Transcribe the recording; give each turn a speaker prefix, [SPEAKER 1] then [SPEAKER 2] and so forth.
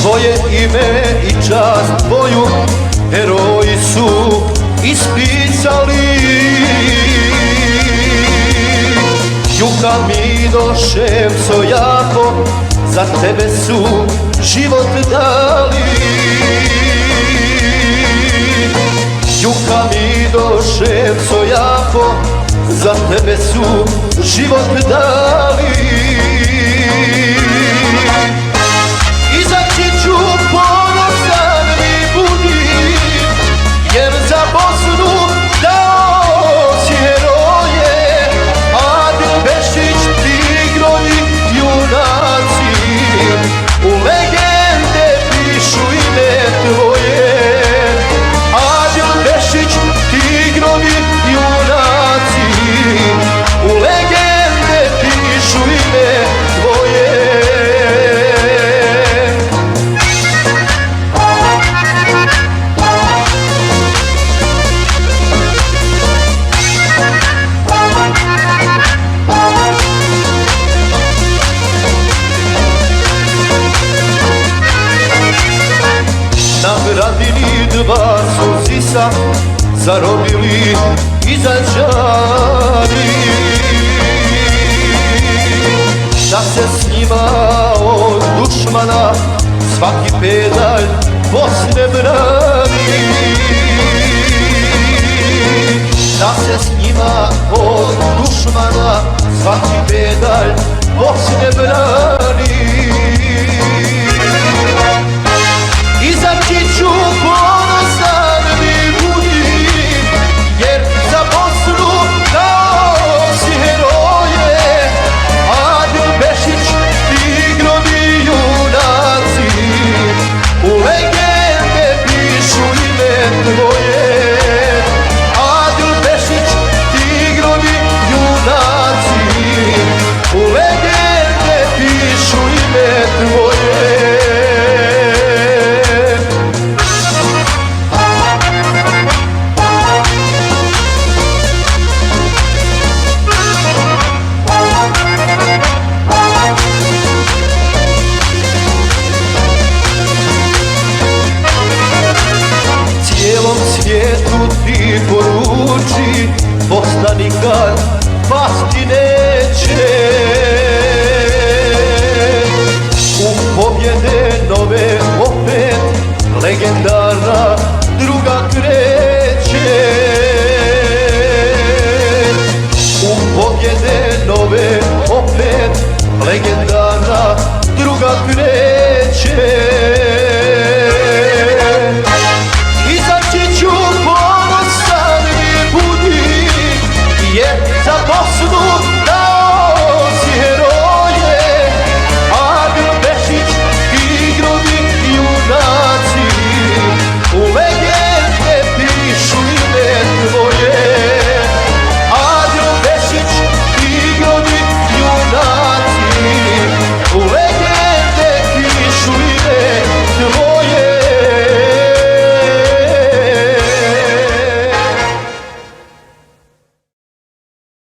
[SPEAKER 1] Tvoje ime i čast tvoju heroji su ispisali. Juka mi do šemco jako, za tebe su život dali. Juka mi do šemco jako, za tebe su život dali. Izaći ću ponosan mi budi, jer za Bosnu dao si heroje. Adil Bešić, tigrovi, junaci, u legende pišu ime tvoje. Adil Bešić, tigrovi, junaci, u legende pišu ime tvoje. Na Gradini dva su sisa zarobili Izađani, da se s njima od dušmana svaki pedalj Bosne brani. Da se s njima od dušmana svaki pedalj Bosne brani. Izaći ću ponosan mi budi, jer za Bosnu dao si heroje. Adil Bešić, tigrovi, junaci, u legende pišu ime tvoje. Adil Bešić, tigrovi, junaci, u legende pišu ime tvoje. Cijelom svijetu ti poruči, Bosna nikad